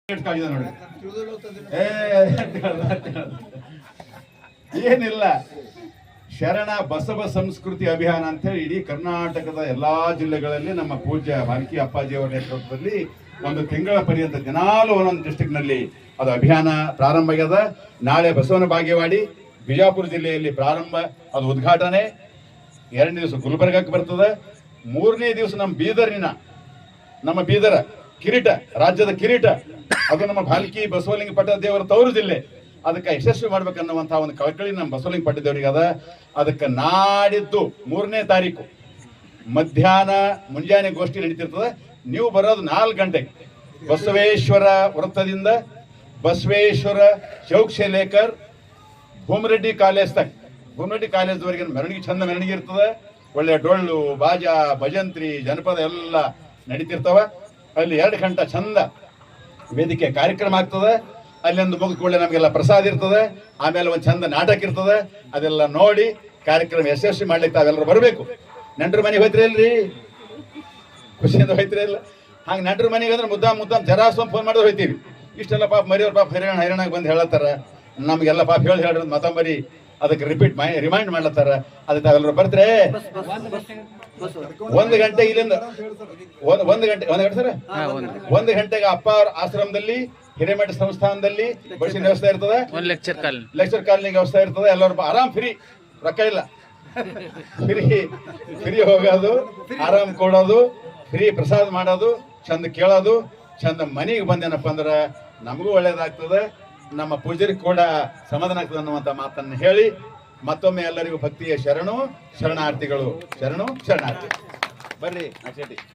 ನೋಡಿ ಏನಿಲ್ಲ. ಶರಣ ಬಸವ ಸಂಸ್ಕೃತಿ ಅಭಿಯಾನ ಅಂತ ಹೇಳಿ ಇಡೀ ಕರ್ನಾಟಕದ ಎಲ್ಲಾ ಜಿಲ್ಲೆಗಳಲ್ಲಿ ನಮ್ಮ ಪೂಜ್ಯ ಬಾಲ್ಕಿ ಅಪ್ಪಾಜಿಯವರ ನೇತೃತ್ವದಲ್ಲಿ ಒಂದು ತಿಂಗಳ ಪರ್ಯಂತ ದಿನಾಲು ಒಂದೊಂದು ಡಿಸ್ಟ್ರಿಕ್ಟ್ ನಲ್ಲಿ ಅದು ಅಭಿಯಾನ ಪ್ರಾರಂಭ ಆಗ್ಯದ. ನಾಳೆ ಬಸವನ ಬಾಗೇವಾಡಿ ಬಿಜಾಪುರ ಜಿಲ್ಲೆಯಲ್ಲಿ ಪ್ರಾರಂಭ, ಅದು ಉದ್ಘಾಟನೆ. 2ನೇ ದಿವಸ ಗುಲ್ಬರ್ಗಕ್ಕೆ ಬರ್ತದೆ. 3ನೇ ದಿವಸ ನಮ್ಮ ಬೀದರ ಕಿರೀಟ, ರಾಜ್ಯದ ಕಿರೀಟ, ಅದು ನಮ್ಮ ಬಾಲ್ಕಿ ಬಸವಲಿಂಗ ಪಟ್ಟ ದೇವರ ತವರು ಜಿಲ್ಲೆ. ಅದಕ್ಕೆ ಯಶಸ್ವಿ ಮಾಡ್ಬೇಕನ್ನುವಂತಹ ಒಂದು ಕಳಕಳಿ ನಮ್ಮ ಬಸವಲಿಂಗ ಪಟ್ಟ ದೇವರಿಗೆ ಅದ. ಅದಕ್ಕೆ ನಾಡಿದ್ದು 3ನೇ ತಾರೀಕು ಮಧ್ಯಾಹ್ನ ಮುಂಜಾನೆ ಗೋಷ್ಠಿ ನಡೀತಿರ್ತದೆ. ನೀವು ಬರೋದು 4 ಗಂಟೆಗೆ ಬಸವೇಶ್ವರ ವೃತ್ತದಿಂದ ಬಸವೇಶ್ವರ ಚೌಕ್ಷಲೇಕರ್ ಭೂಮರೆಡ್ಡಿ ಕಾಲೇಜ್ ತಕ್ಕ, ಭೂಮರೆಡ್ಡಿ ಕಾಲೇಜ್ವರೆಗೆ ಮೆರವಣಿಗೆ, ಚಂದ ಮೆರವಣಿಗೆ ಇರ್ತದೆ. ಒಳ್ಳೆ ಡೊಳ್ಳು ಬಾಜಾ ಭಜಂತ್ರಿ ಜನಪದ ಎಲ್ಲ ನಡೀತಿರ್ತವ. ಅಲ್ಲಿ 2 ಗಂಟೆ ಚಂದ ವೇದಿಕೆ ಕಾರ್ಯಕ್ರಮ ಆಗ್ತದೆ. ಅಲ್ಲೊಂದು ಮುಗಿದ್ಕೊಳ್ಳೆ ನಮಗೆಲ್ಲ ಪ್ರಸಾದ ಇರ್ತದೆ. ಆಮೇಲೆ ಒಂದು ಚಂದ ನಾಟಕ ಇರ್ತದೆ. ಅದೆಲ್ಲ ನೋಡಿ ಕಾರ್ಯಕ್ರಮ ಯಶಸ್ವಿ ಮಾಡ್ಲಿಕ್ಕೆ ತಾವೆಲ್ಲರೂ ಬರಬೇಕು. ನೆಂಟರ ಮನೆಗೆ ಹೋಯ್ತ್ರಿ ಅಲ್ರಿ, ಖುಷಿಯಿಂದ ಹೋಯ್ತ್ರಿ ಇಲ್ಲ. ಹಂಗೆ ನೆಂಟರ ಮನೆಗೆ ಅಂದ್ರೆ ಮುದ್ದಾಮ್ ಜರಾಸ್ವಾಮಿ ಫೋನ್ ಮಾಡಿದ್ರೆ ಹೋಯ್ತೀವಿ. ಇಷ್ಟೆಲ್ಲ ಪಾಪ ಮರಿಯವ್ರ ಪಾಪ ಹೈರಾಣಾಗಿ ಬಂದು ಹೇಳತ್ತಾರ. ನಮಗೆಲ್ಲ ಪಾಪ ಹೇಳಿ ಮತ್ತೊಂಬರಿ ಅದಕ್ಕೆ ರಿಮೈಂಡ್ ಮಾಡ್ಲತ್ತಾರ. ಅದಕ್ಕೆ ತಾವೆಲ್ಲರೂ ಬರ್ತಾರೆ. 1 ಗಂಟೆ ಇಲ್ಲಿಂದ 1 ಗಂಟೆ ಸರ್ 1 ಗಂಟೆಗೆ ಅಪ್ಪ ಅವ್ರ ಆಶ್ರಮದಲ್ಲಿ ಹಿರೇಮಠ ಸಂಸ್ಥಾನದಲ್ಲಿ ಬಸ್ಸಿನ ವ್ಯವಸ್ಥೆ ಇರ್ತದೆ. ಲೆಕ್ಚರ್ ಕಾಲನಿಗೆ ವ್ಯವಸ್ಥೆ ಇರ್ತದೆ. ಎಲ್ಲರೂ ಆರಾಮ್ ಫ್ರೀ, ರೊಕ್ಕ ಇಲ್ಲ, ಫ್ರೀ ಹೋಗೋದು, ಆರಾಮ್ ಕೊಡೋದು, ಫ್ರೀ ಪ್ರಸಾದ ಮಾಡೋದು, ಚಂದ ಕೇಳೋದು, ಚಂದ ಮನೆಗೆ ಬಂದೇನಪ್ಪ ಅಂದ್ರೆ ನಮಗೂ ಒಳ್ಳೇದಾಗ್ತದೆ, ನಮ್ಮ ಪೂಜಾರಿಗೆ ಕೂಡ ಸಮಾಧಾನ ಆಗ್ತದೆ ಅನ್ನುವಂಥ ಮಾತನ್ನು ಹೇಳಿ ಮತ್ತೊಮ್ಮೆ ಎಲ್ಲರಿಗೂ ಭಕ್ತಿಯ ಶರಣಾರ್ಥಿಗಳು. ಶರಣಾರ್ಥಿ ಬರ್ರಿ.